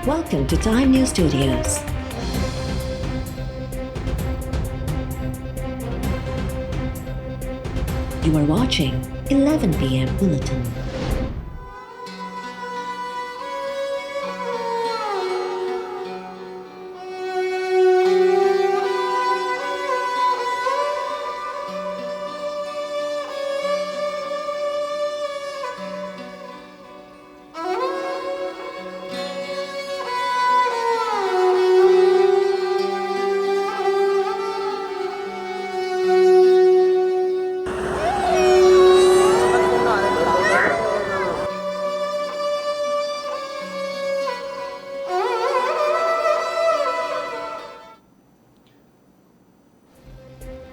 Welcome to Time News Studios. You are watching 11 p.m. Bulletin.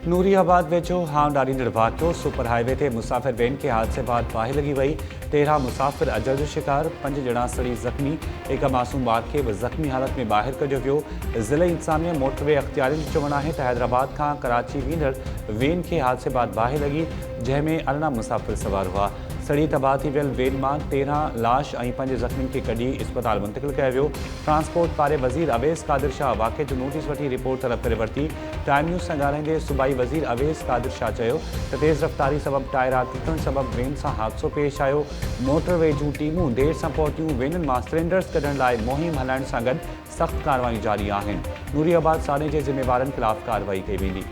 Nooriabad वेझो हांडारी निर्वाकियो super highway ते मुसाफ़िर van के हादसे बाद बाहि लगी वई। 13 मुसाफ़िर अजल जो शिकार, 5 ॼणा सड़ी ज़ख़्मी, एक मासूम ॿार खे बि ज़ख़्मी हालत में ॿाहिरि कढियो वियो। ज़िले इंतज़ामिया मोटरवे अख़्तियारियुनि जो चवणु आहे त हैदराबाद खां कराची वेंदड़ वेन खे हादसे बाद बाहि लगी, जंहिंमें 18 मुसाफ़िर सवार हुआ। सड़ी तबाह थी वियल वेन मां 13 लाश ऐं 5 ज़ख़्मियुनि खे कढी इस्पताल मुंतक़िल कयो वियो। ट्रांसपोर्ट पारे वज़ीर अवैस कादिर शाह वाक़े जो नोटिस वठी रिपोर्ट तलब करे वरिती। टाइम न्यूज़ सां ॻाल्हाईंदे सूबाई वज़ीर अवैस कादिर शाह चयो त तेज़ रफ़्तारी सबबि टायरा टुटण सबबि वेन सां हादसो पेश आयो। मोटरवे जूं टीमूं देरि सां पहुतियूं। वेनुनि मां सिलेंडर्स कढण लाइ मुहिम हलाइण सां गॾु सख़्त कार्रवाई जारी आहिनि। नूरियाबाद साड़े जे ज़िम्मेवारनि ख़िलाफ़ कार्रवाई कई वेंदी।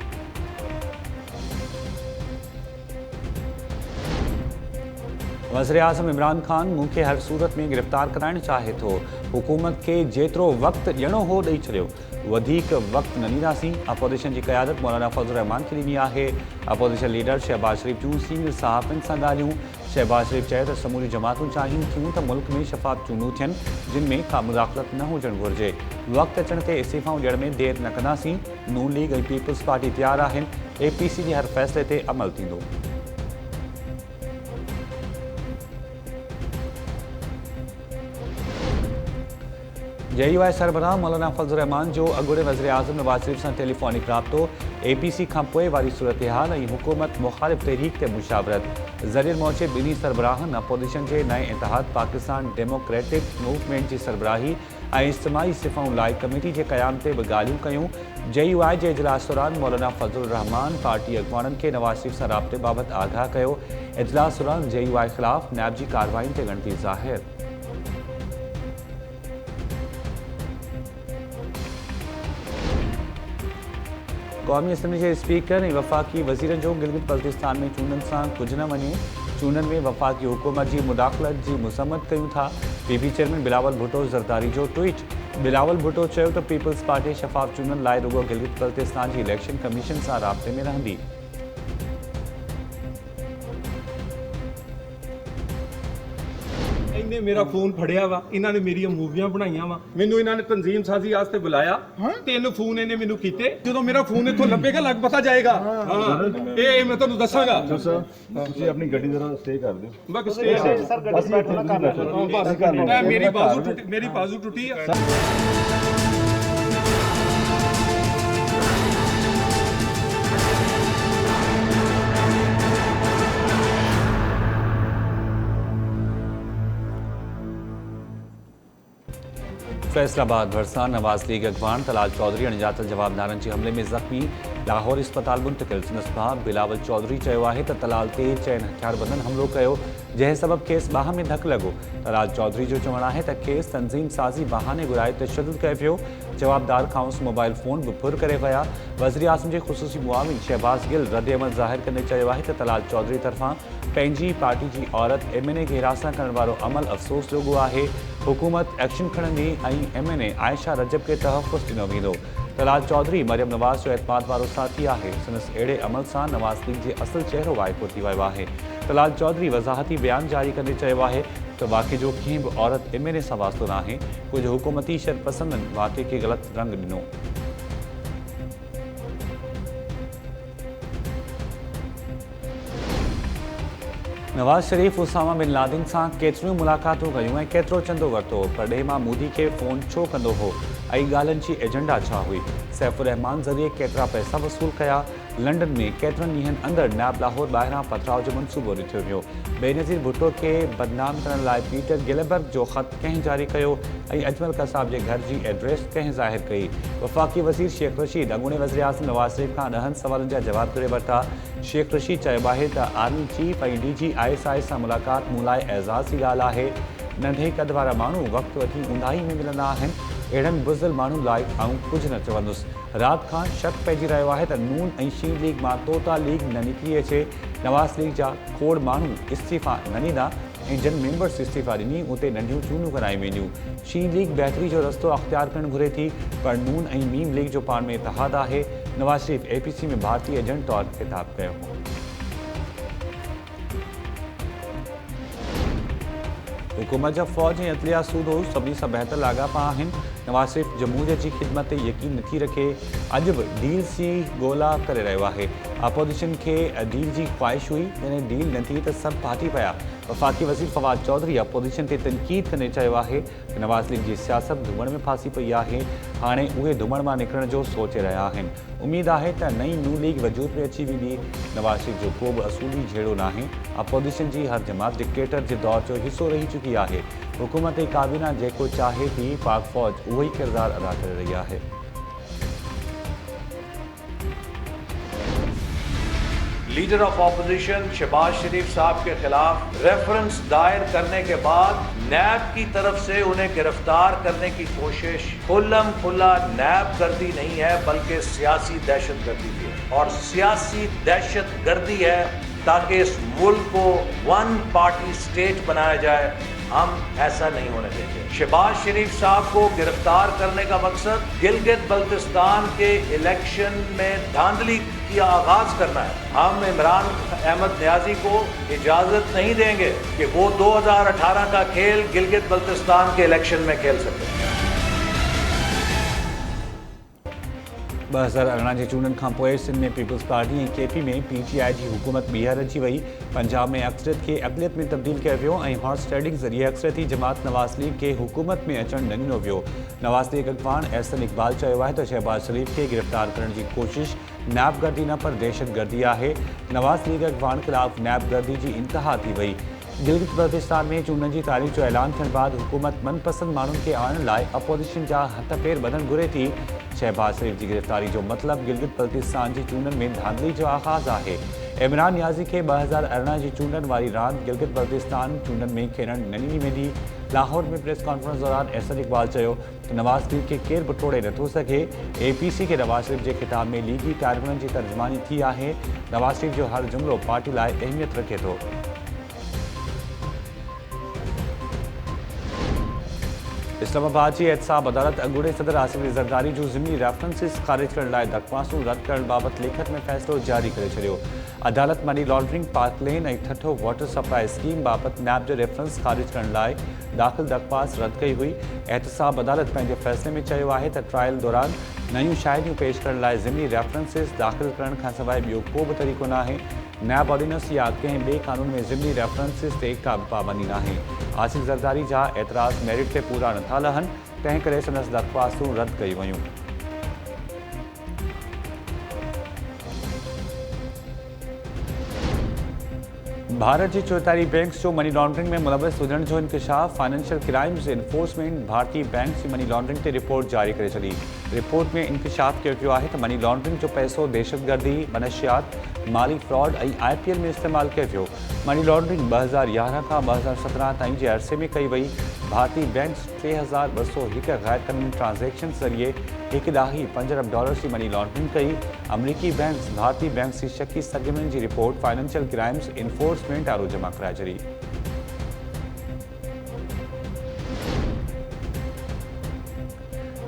वज़ीर आज़म इमरान ख़ान मूंखे हर सूरत में गिरफ़्तार कराइणु चाहे थो। हुकूमत खे जेतिरो वक़्तु ॾियणो हो ॾेई छॾियो, वधीक वक़्तु न ॾींदासीं। अपोज़िशन जी क़यादत मौलाना फज़लुर रहमान खे ॾिनी आहे। अपोज़िशन लीडर शहबाज शरीफ़ जूं सीनियर सहाफ़ियुनि सां ॻाल्हियूं। शहबाज शरीफ़ चयो त समूरी जमातूं चाहिनि थियूं त मुल्क में शफ़ाफ़ चूंडूं थियनि, जिन में का मुदाख़लत न हुजणु घुरिजे। वक़्तु अचण ते इस्तीफ़ाऊं ॾियण में देरि न कंदासीं। नून लीग ऐं पीपल्स पार्टी तयारु आहिनि। APC जे हर फ़ैसिले ते अमल थींदो। JUI सरबराह मौलाना फज़लुर रहमान जो अॻूणे वज़ीर आज़म नवाज़ शरीफ़ सां टेलीफोनिक राब्तो। APC खां पोइ वारी सूरतहाल ऐं हुकूमत मुख़ालिफ़ तहरीक ते मुशावरत। ज़रिए मौचे ॿिन्ही सरबराहनि अपोज़िशन जे नए इतिहाद पाकिस्तान डेमोक्रेटिक मूवमेंट जी सरबराही ऐं इज्तिमाही सिफ़ाउनि लाइ कमेटी जे क़याम ते बि ॻाल्हियूं कयूं। JUI जे इजलास दौरान मौलाना फज़लुर रहमान पार्टी अॻुवाननि खे नवाज़ शरीफ़ सां राब्ते बाबति आगाह कयो। इजलास दौरान JUI ख़िलाफ़ नैब जी कार्रवाइयुनि ते ॻणिती ज़ाहिर। क़ौमी असम्बली जे स्पीकर ऐं वफ़ाक़ी वज़ीरनि जो गिलगित बल्तिस्तान में चूंडनि सां कुझु न वञे। चूंडनि में वफ़ाक़ी हुकूमत जी मुदाख़लत जी मज़म्मत कयूं था। PP चेयरमैन बिलावल भुट्टो ज़रदारी जो ट्वीट। बिलावल भुट्टो चयो त पीपल्स पार्टी शफ़ाफ़ चूंडनि लाइ रुॻो गिलगित बल्तिस्तान जी इलेक्शन कमीशन सां राब्ते में रहंदी। इन्हें मेरा फोन फड़िया वा, इन्होंने मेरी मूवियां बनाइया वा, मैनू इन्होंने तंजीम साजी वास्ते बुलाया। 3 फोन इन्हें मैनू कीते। जो मेरा फोन इत्थों लभेगा लग पता जाएगा। ये मैं तुहानू दसांगा। ਤੁਸੀਂ ਆਪਣੀ ਗੱਡੀ ਜ਼ਰਾ ਸਟੇ ਕਰ ਦਿਓ। बस स्टे सर गड्डी बैठना करना। मेरी बाजू टूटी है। फैसलाबाद भरसा नवाज़ लीग अगवान तलाल चौधरी अणॼातल जवाबदारनि जे हमले में ज़ख़्मी लाहौर इस्पताल मुंतक़िल। नस्बा बिलावल चौधरी चयो आहे त तलाल ते चइनि हथियारबंदनि हमलो कयो, जंहिं सबबि खेसि बाह में धकु लॻो। तलाल चौधरी जो चवणु आहे त खेसि तंज़ीम साज़ी बहाने घुराए तशद्दुद कयो वियो। जवाबदार खांसि मोबाइल फ़ोन बि फुर करे विया। वज़ीर आज़म जे ख़ुसूसी मुआविन शहबाज़ गिल रद्द-ए-अमल ज़ाहिर कंदे चयो आहे त तलाल चौधरी तरफ़ां पंहिंजी पार्टी जी औरत MNA खे हिरासत करण वारो अमल अफ़सोस जोॻो आहे। हुकूमत एक्शन खणंदी ऐं MNA आयशा रजब खे तहफ़्फ़ुज़ ॾिनो वेंदो। तलाल चौधरी मरियम नवाज़ जो एतमाद वारो साथी आहे। संदसि अहिड़े अमल सां नवाज़ लीग जे असुलु चहिरो वाइपो थी वियो आहे। तलाल चौधरी वज़ाहती बयान जारी कंदे चयो आहे त वाक़े जो कंहिं बि औरत MNA सां वास्तो न आहे। कुझु हुकूमती शरपसंदनि वाक़े खे ग़लति रंग ॾिनो। नवाज़ शरीफ़ उसामा बिन लादेन सां केतिरियूं मुलाक़ातूं कयूं ऐं केतिरो चंदो वरितो, पर ॾे मां मोदी खे फ़ोन छो कंदो हो ऐं ॻाल्हियुनि जी एजेंडा छा हुई। सैफ़ुर रहमान ज़रिए केतिरा पैसा वसूल कया, लंडन में केतिरनि ॾींहनि अंदरि नैब लाहौर ॿाहिरां पथराव जो मनसूबो ॾिठो वियो। बेनज़ीर भुट्टो खे बदनाम करण लाइ पीटर गिलबर्ग जो ख़त कंहिं जारी कयो ऐं अजमल कसाब जे घर जी एड्रेस कंहिं ज़ाहिर कई। वफ़ाक़ी वज़ीर शेख रशीद अॻूणे वज़ीर आज़म नवाज़ शरीफ़ खां 10 सवालनि जा जवाब घुरे वरिता। शेख रशीद चयो आहे त आर्मी चीफ ऐं DG ISI सां मुलाक़ात मूं लाइ एज़ाज़ जी ॻाल्हि आहे। नंढे क़द वारा माण्हू वक़्तु वठी ऊंदाही में मिलंदा आहिनि। अहिड़नि बुज़दिल माण्हुनि लाइ आऊं कुझु न चवंदुसि। राति खां शक पइजी रहियो आहे त नून ऐं शीन लीग मां तोता लीग न निकिरी अचे। नवाज़ लीग जा खोड़ माण्हू इस्तीफ़ा न ॾींदा ऐं जिन मेंबर्स इस्तीफ़ा ॾिनी उते नंढियूं चूंडूं कराई वेंदियूं। शीन लीग बहितरी जो रस्तो अख़्तियार करणु घुरे थी, पर नून ऐं मीम लीग जो पाण में इतिहाद आहे। नवाज़ शरीफ़ APC में भारतीय एजेंट तौरु ख़िताब कयो हो। हुकूमत जा फ़ौज ऐं अदलिया सूदो सभिनी सां बहितर लाॻापा आहिनि। नवाज़ शरीफ़ जमहूरियत जी ख़िदमत ते यकीन नथी रखे, अॼु बि डील जी ॻोल्हा करे रहियो आहे। अपोज़िशन खे डील जी ख़्वाहिश हुई, जॾहिं डील न थी त सभु फाटी पिया। वफ़ाक़ी वज़ीर फवाद चौधरी अपोज़िशन ते तनक़ीद कंदे चयो आहे त नवाज़ लीग जी सियासत धुमण में फासी पई आहे। हाणे उहे धुमण मां निकिरण जो सोचे रहिया आहिनि। उमेद आहे त नई नून लीग वजूद में अची वेंदी। नवाज़ शरीफ़ जो को बि असूली झेड़ो नाहे। अपोज़िशन जी हर जमात डिक्टेटर जे दौर जो हिसो रही चुकी आहे। हुकूमत ऐं काबीना जेको चाहे थी, पाक फ़ौज उहो ई किरदारु अदा करे रही आहे। लीडर ऑफ ऑपोजिशन शहबाज शरीफ साहब के खिलाफ रेफरेंस दायर करने के बाद नैब की तरफ से उन्हें गिरफ्तार करने की कोशिश खुल्लम खुल्ला नैब गर्दी नहीं है, बल्कि सियासी दहशत गर्दी भी है। और सियासी दहशत गर्दी है ताकि इस मुल्क को वन पार्टी स्टेट बनाया जाए। हम ऐसा नहीं होने देंगे। शहबाज शरीफ साहब को गिरफ्तार करने का मकसद गिलगित बल्तिस्तान के इलेक्शन में धांधली की आगाज करना है। हम इमरान अहमद न्याजी को इजाजत नहीं देंगे कि वो 2018 का खेल गिलगित बल्तिस्तान के इलेक्शन में खेल सके। 2018 जे चूंडनि खां पोइ सिंध में पीपल्स पार्टी ऐं KP में PTI जी हुकूमत ॿीहर अची वई। पंजाब में अक्सरियत खे अक़लियत में तब्दील कयो वियो ऐं हॉर्स ट्रेडिंग ज़रिए अक्सरियती जमात नवाज़ लीग खे हुकूमत में अचणु न ॾिनो वियो। नवाज़ लीग अॻवान एहसन इक़बाल चयो आहे त शहबाज शरीफ़ खे गिरफ़्तार करण जी कोशिश नैब गर्दी न पर दहशत गर्दी आहे। नवाज़ लीग अॻवान ख़िलाफ़ नैब गर्दी जी इंतिहा थी वई। गिलगित बल्तिस्तान में चूंडनि जी तारीख़ जो ऐलान थियण बाद हुकूमत मनपसंद माण्हुनि खे आणण लाइ अपोज़िशन जा हथ पेर ॿधणु घुरे थी। शहबाज शरीफ़ जी गिरफ़्तारी जो मतिलबु गिलगित बल्तिस्तान जी चूंडनि में धांधली जो आगाज़ आहे। इमरान न्याज़ी खे 2018 जी चूंडनि वारी रांदि गिलगित बल्तिस्तान चूंडनि में खेॾणु न ॾिनी वेंदी। लाहौर में प्रेस कॉन्फ्रेंस दौरान एहसन इक़बाल चयो त नवाज़ लीग खे केरु बि टोड़े नथो सघे। APC खे नवाज़ शरीफ़ जे ख़िताब में लीगी कारकुननि जी तर्जुमानी थी आहे। नवाज़ शरीफ़ जो हर जुमिलो पार्टी लाइ अहमियत रखे थो। इस्लामाबाद जी एहतसाब अदालत अॻूणे सदर आसिफ अली ज़रदारी जूं ज़िमनी रेफरेंसिस ख़ारिज करण लाइ दरख़्वास्तूं रद्द करण बाबति लिखत में फ़ैसिलो जारी करे छॾियो। अदालत मनी लॉन्ड्रिंग, पार्क लेन ऐं ठठो वाटर सप्लाई स्कीम बाबति नैब जो रेफरेंस ख़ारिज करण लाइ दाख़िल दरख़्वास्त रद्द कई हुई। एहतसाब अदालत पंहिंजे फ़ैसिले में चयो आहे त ट्रायल दौरान नयूं शाहिदियूं पेश करण लाइ ज़िमनी रेफरेंसिस दाख़िल करण खां सवाइ ॿियो को बि तरीक़ो नाहे। नैब ऑर्डिनेंस या कंहिं ॿिए कानून में ज़िमनी रेफरेंसिस ते का बि पाबंदी नाहे। आसिफ ज़रदारी जा एतिराज़ मेरिट ते पूरा नथा लहनि, तंहिं करे संदसि दरख़्वास्तूं रद्द कयूं वयूं। भारत जी 44 बैंक्स जो मनी लॉन्ड्रिंग में मुलविस हुजण जो इंकशाफ। फाइनेंशियल क्राइम्स एनफोर्समेंट भारतीय बैंक जी मनी लॉन्ड्रिंग ते रिपोर्ट जारी करे छॾी। रिपोर्ट में इंकशाफ कयो वियो आहे त मनी लॉन्ड्रिंग जो पैसो दहशतगर्दी, मनशियात, माली फ्रॉड ऐं IPL में इस्तेमालु कयो वियो। मनी लॉन्ड्रिंग 2011 खां 2017 ताईं जे अरसे में कई वई। भारतीय बैंक्स 3201 गैर कानूनी ट्रांज़ैक्शन ज़रिए $1.5 अरब जी मनी लॉन्ड्रिंग कई। अमरीकी बैंक्स भारतीय बैंक्स जी शकी सरगर्मियुनि जी रिपोर्ट फाइनेंशियल क्राइम्स एनफोर्समेंट आरो जमा कराए छॾी।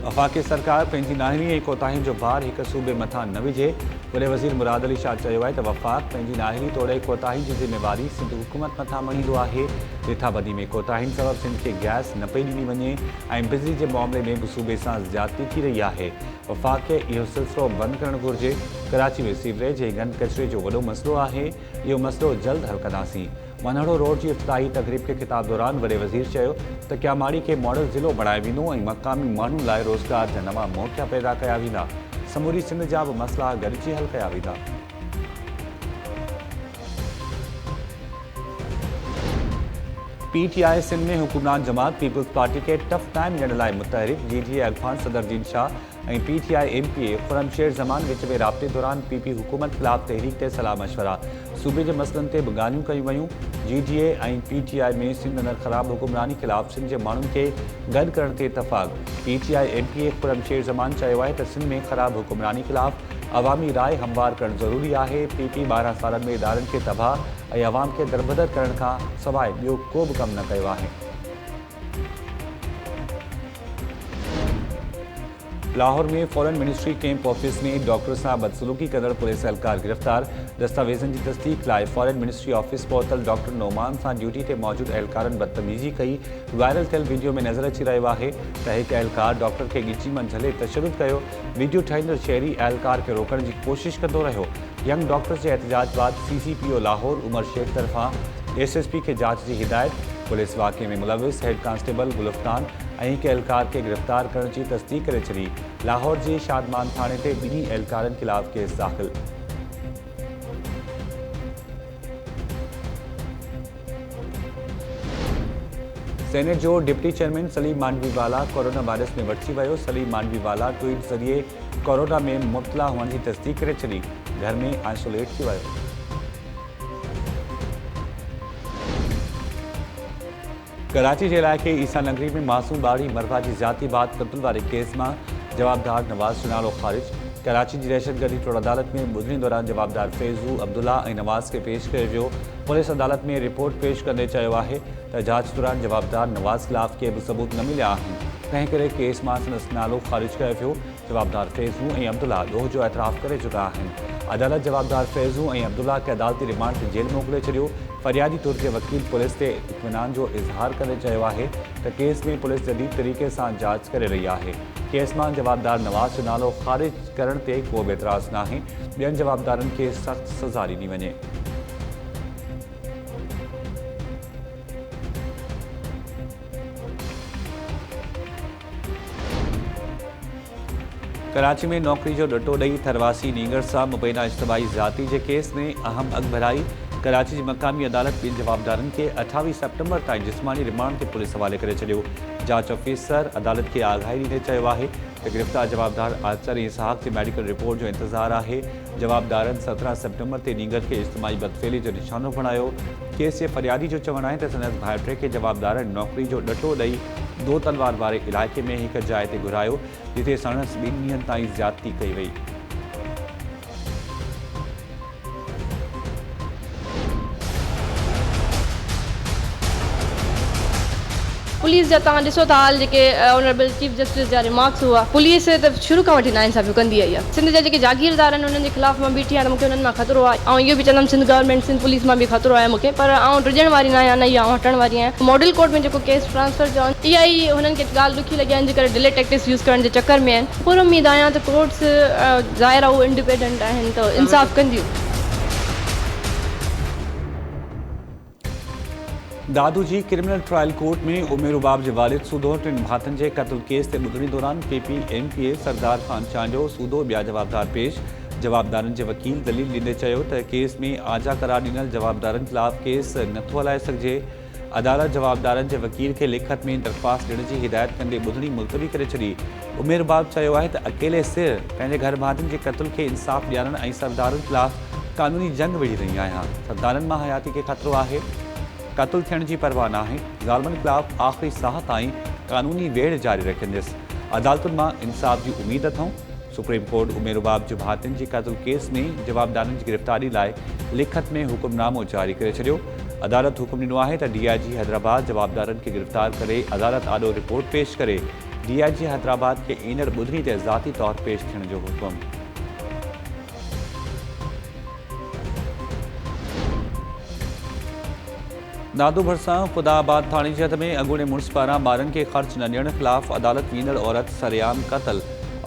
वफ़ाक़ी सरकार पंहिंजी नाअहली ऐं कोताहियुनि जो भार हिक सूबे मथां न विझे। वॾे वज़ीर मुराद अली शाह चयो आहे त वफ़ाक़ पंहिंजी नाअहली तोड़े कोताहियुनि जी ज़िम्मेवारी सिंध हुकूमत मथां मञींदो आहे। रिथाबदी में कोताहियुनि सबबि सिंध खे गैस न पई ॾिनी वञे ऐं बिजली जे मामले में बि सूबे सां ज़्यादती थी रही आहे। वफ़ाक़ खे इहो सिलसिलो बंदि करणु घुरिजे। कराची में सीवरेज ऐं गंद कचिरे जो वॾो मसइलो आहे। इहो मसइलो जल्द हल कंदासीं। मनहड़ो रोड जी इफ़्तिताही तक़रीब खे ख़िताब दौरान वॾे वज़ीर चयो त क्यामाड़ी खे मॉडल ज़िलो बणाए वेंदो ऐं मक़ामी माण्हुनि लाइ रोज़गार जा नवां मौक़ा पैदा कया वेंदा। समूरी सिंध जा बि मसइला गॾिजी हल कया वेंदा। PTI सिंध में हुकुमरान जमात पीपल्स पार्टी के टफ टाइम ॾियण लाइ मुतहरिक GDA अॻवान सदरदीन शाह ऐं PTI MPA खुरमशेर ज़मान विच में राब्ते दौरान PP हुकूमत ख़िलाफ़ तहरीक ते सलाह मशवरा सूबे जे मसइलनि ते बि ॻाल्हियूं कयूं वयूं। GDA ऐं PTI में सिंध अंदरि ख़राब हुकुमरानी ख़िलाफ़ सिंध जे माण्हुनि खे गॾु करण ते इतफ़ाक़। PTI MPA खुरमशेर ज़मान चयो आहे त सिंध में ख़राब हुकुमरानी ख़िलाफ़ अवामी राय हमवार करणु ज़रूरी आहे। PP 12 सालनि में इदारनि खे तबाह ऐं अवाम खे दरबदर करण खां सवाइ ॿियो को बि कमु न कयो आहे। लाहौर में फॉरेन मिनिस्ट्री कैंप ऑफिस में डॉक्टर सां बदसलूकी कंदड़ पुलिस एहलकार गिरफ़्तार। दस्तावेज़नि जी तस्दीक लाइ फॉरेन मिनिस्ट्री ऑफिस पहुतल डॉक्टर नोमान सां ड्यूटी ते मौजूदु एहलकारनि बदतमीज़ी कई। वायरल थियल वीडियो में नज़र अची रहियो आहे त हिकु एहलकार डॉक्टर खे ॻिची मन झले तशदुद कयो। वीडियो ठाहींदड़ शहरी एहलकार खे रोकण जी कोशिश कंदो रहियो। यंग डॉक्टर्स जे एहतजाज बाद CCPO लाहौर उमर शेख तरफ़ां SSP खे जांच जी हिदायत। पुलिस वाक़े में मुलविस हेड कांस्टेबल गुलफ्तान ऐं हिकु एहलकार खे गिरफ़्तार करण जी तस्दीक करे छॾी। लाहौर जे शादमान थाणे ते ॿिन्ही एहलकारनि ख़िलाफ़ केस दाख़िल। सेनेट जो deputy chairman Saleem Mandviwalla corona virus में वठिजी वियो। सलीम मांडवीवाला ट्वीट ज़रिए कोरोना में मुब्तला हुअण जी तस्दीक करे छॾी। घर में आइसोलेट थी वियो। कराची जे इलाइक़े ईसा नगरी में मासूम ॿारड़ी मरवा जी ज़ाती बात क़त्ल वारे केस में जवाबदार नवाज़ जो नालो ख़ारिज। कराची जी दहशतगर्दी टोड़ अदालत में ॿुधणी दौरान जवाबदार फैज़ू अब्दुल्ला ऐं नवाज़ के पेश कयो वियो। पुलिस अदालत में रिपोर्ट पेश कंदे चयो आहे त जांच दौरान जवाबदार नवाज़ ख़िलाफ़ के बि सबूत न मिलिया आहिनि। तंहिं करे केस मां संदसि नालो ख़ारिज कयो वियो। जवाबदार फैज़ू ऐं अब्दुल्ला ॾोह जो एतराफ़ करे चुका आहिनि। अदालत जवाबदार फैज़ू ऐं अब्दुल्ला खे अदालती रिमांड ते जेल मोकिले छॾियो। फरियादी तुर जे वकील पुलिस ते इत्मीनान जो इज़हार करे चयो आहे त केस में पुलिस जदीद तरीक़े सां जांच करे रही आहे। केस मां जवाबदार नवाज़ जो नालो ख़ारिज करण ते को बि एतराज़ नाहे। ॿियनि जवाबदारनि खे सख़्त सज़ा ॾिनी वञे। कराची में नौकरी जो ॾटो ॾेई थरवासी नींगर सां मुबैना इज्तमाही ज़ाती जे केस में अहम अॻभराई। कराची जी मक़ामी अदालत ॿिनि जवाबदारनि खे 28 सेप्टेम्बर ताईं जिस्मानी रिमांड ते पुलिस हवाले करे छॾियो। जांच ऑफिसर अदालत खे आगाही ॾींदे चयो आहे त गिरफ़्तार जवाबदार आचर इसहाक़ जी मेडिकल रिपोर्ट जो इंतज़ारु आहे। जवाबदारनि 17 सेप्टेम्बर ते नींगर खे इज्तमाही बदफ़ेली जो निशानो बणायो। केस जे फरियादी जो चवणु आहे त संदसि भाइटे खे जवाबदारनि नौकरी जो ॾटो ॾेई दो तलवार वारे इलाइक़े में हिकु जाइ ते घुरायो जिथे संदसि 2 ॾींहंनि ताईं ज़्यादती कई वई। पुलिस जा तव्हां ॾिसो था हाल जेके ऑनरेबल चीफ जस्टिस जा रिमार्क्स हुआ पुलिस त शुरू खां वठी नाइंसाफ़ियूं कंदी आई आहे। सिंध जा जेके जागीरदार आहिनि उन्हनि जे ख़िलाफ़ मां बीठी आहियां त मूंखे उन्हनि मां ख़तरो आहे ऐं इहो बि चवंदमि सिंध गवर्नमेंट सिंध पुलिस मां बि ख़तरो आहे मूंखे। पर आउं ड्रिजण वारी न आहियां न इहा हटण वारी आहियां। मॉडल कोर्ट में जेको केस ट्रांसफर चवनि इहा ई हुननि खे ॻाल्हि ॾुखी लॻी आहिनि जे करे डिले टैक्टिक्स यूज़ करण जे चकर में आहिनि। पूरी उमेद आहियां त कोर्ट्स ज़ाहिर आहे उहे इंडिपेंडेंट आहिनि त इंसाफ़ कंदियूं। दादू जी क्रिमिनल ट्रायल कोर्ट में उमेर उबाब जे वालिद सूदो 3 भातियुनि जे क़त्ल केस ते ॿुधणी दौरान PP MPA सरदार ख़ान चांजो सूदो ॿिया जवाबदार पेश। जवाबदारनि जे वकील दलील ॾींदे चयो त केस में आजा करार ॾिनल जवाबदारनि ख़िलाफ़ केस नथो हलाए सघिजे। अदालत जवाबदारनि जे वकील खे लिखत में दरख़्वास्त ॾियण जी हिदायत कंदे ॿुधणी मुलतवी करे छॾी। उमेर उबाब चयो आहे त अकेले सिर पंहिंजे घर भातियुनि जे क़त्ल खे इंसाफ़ ॾियारण ऐं सरदारनि ख़िलाफ़ क़ानूनी जंग विढ़ी रही आहियां। सरदारनि मां हयाती खे ख़तरो आहे। क़त्ल थियण जी परवाह नाहे। ज़ालिमनि ख़िलाफ़ आख़िरी साह ताईं क़ानूनी वेढ़ जारी रखंदुसि। अदालतुनि मां इंसाफ़ जी उमेद अथऊं। सुप्रीम कोर्ट उमेर उबाब जे भातियुनि जी क़त्ल केस में जवाबदारनि जी गिरफ़्तारी लाइ लिखत में हुकुमनामो जारी करे छॾियो। अदालत हुकुम ॾिनो आहे त DIG हैदराबाद जवाबदारनि खे गिरफ़्तार करे अदालत आॾो रिपोर्ट पेश करे DIG हैदराबाद खे ईंदड़ ॿुधणी ते ज़ाती तौर पेश थियण जो हुकुम। नादो भरिसां ख़ुदाबाद थाणे जी हद में अॻूणे मुड़ुस पारां ॿारनि खे ख़र्च न ॾियण ख़िलाफ़ अदालत वेंदड़ औरत सरेआम क़त्ल।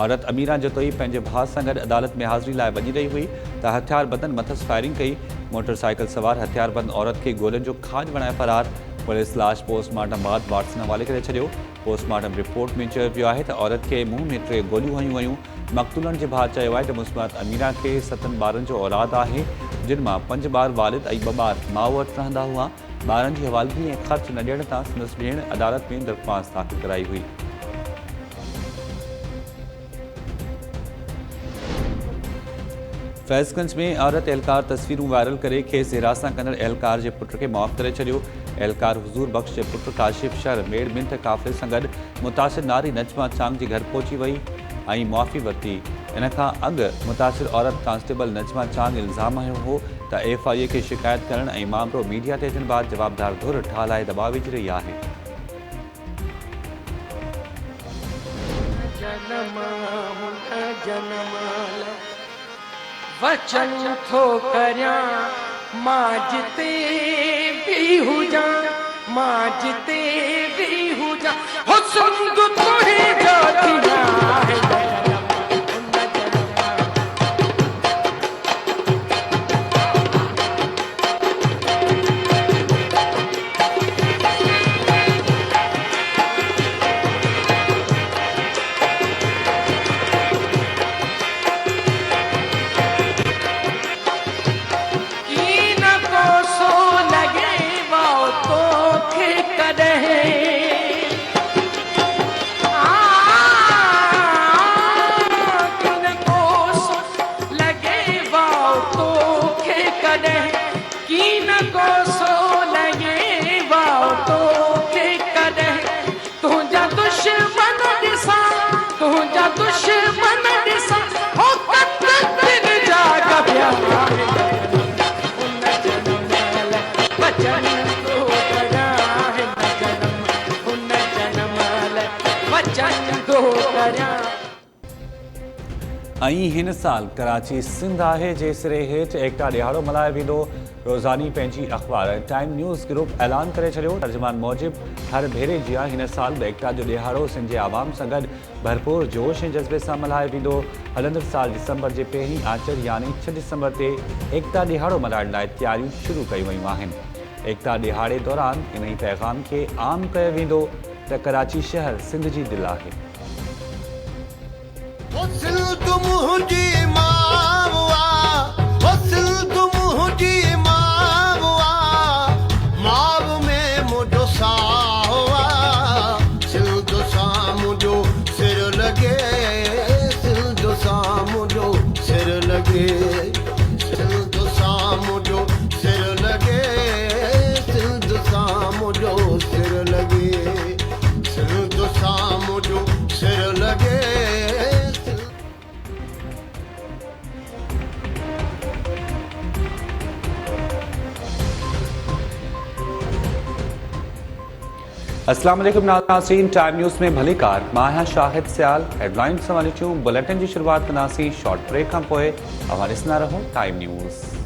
औरत अमीरा जतोई पंहिंजे भाउ सां गॾु अदालत में हाज़िरी लाइ वञी रही हुई त हथियारबंदनि मथसि फायरिंग कई। मोटरसाइकिल सवार हथियारबंद औरत खे गोलियुनि जो खाज बणाए फरार। पुलिस लाश पोस्टमार्टम बाद वाटसन हवाले करे छॾियो। पोस्टमार्टम रिपोर्ट में चयो वियो आहे त औरत खे मुंहुं में 3 गोलियूं हयूं वयूं। मक़तूलनि जे भाउ चयो आहे त मुस्बत अमीरा खे 7 ॿारनि जो औलाद आहे। जिन मां 5 बार वालिद ऐं 2 बार माउ वटि रहंदा हुआ। ॿारनि जी हवालगी ऐं ख़र्च न ॾियण तां संदसि भेण अदालत में दरख़्वास्त दाख़िल कराई हुई। फैज़गंज में औरत एहलकार तस्वीरूं वायरल करे खेसि हिरासत कंदड़ एहलकार जे पुट खे मुआफ़ करे छॾियो। एहलकार हुज़ूर बख़्श जे पुट काशिफ शहर मेड़ मिंट काफ़िले सां गॾु मुतासिर नारी नजमा चांग जे घर पहुची वई ऐं मुआफ़ी वरिती। इन खां अॻु मुतासिर औरत कांस्टेबल नजमा चांग इल्ज़ाम हयो हो त FIA खे शिकायत करण ऐं मामिलो मीडिया ते अचण बाद जवाबदार धुर ठालाए दॿाउ विझी रही आहे। वचन थो करियां मां जिते भी हुजां, मां जिते भी हुजां, हो संग तुही जातिया है। ऐं हिन साल कराची सिंध आहे जे सिरे हेठि एकता ॾिहाड़ो मल्हायो वेंदो। रोज़ानी पंहिंजी अख़बार टाइम न्यूज़ ग्रुप ऐलान करे छॾियो। तर्जुमान मूजिब हर भेरे जिया हिन साल बि एकता जो ॾिहाड़ो सिंध जे आवाम सां गॾु भरपूर जोश ऐं जज़्बे सां मल्हायो वेंदो। हलंदड़ साल दिसंबर जे पहिरीं आचर यानी 6 दिसंबर ते एकता ॾिहाड़ो मल्हाइण लाइ तयारियूं शुरू कयूं वयूं आहिनि। एकता ॾिहाड़े दौरान इन ई पैगाम खे आम कयो वेंदो त कराची शहर सिंध जी दिलि आहे। अस्सलाम वालेकुम नाज़रीन, टाइम न्यूज़ में भली कार मां आहियां शाहिद सियाल। हेडलाइंस वाली बुलेटिन की शुरुआत कंदासीं शॉर्ट ब्रेक खां पोइ। अवां ॾिसंदा रहो टाइम न्यूज़।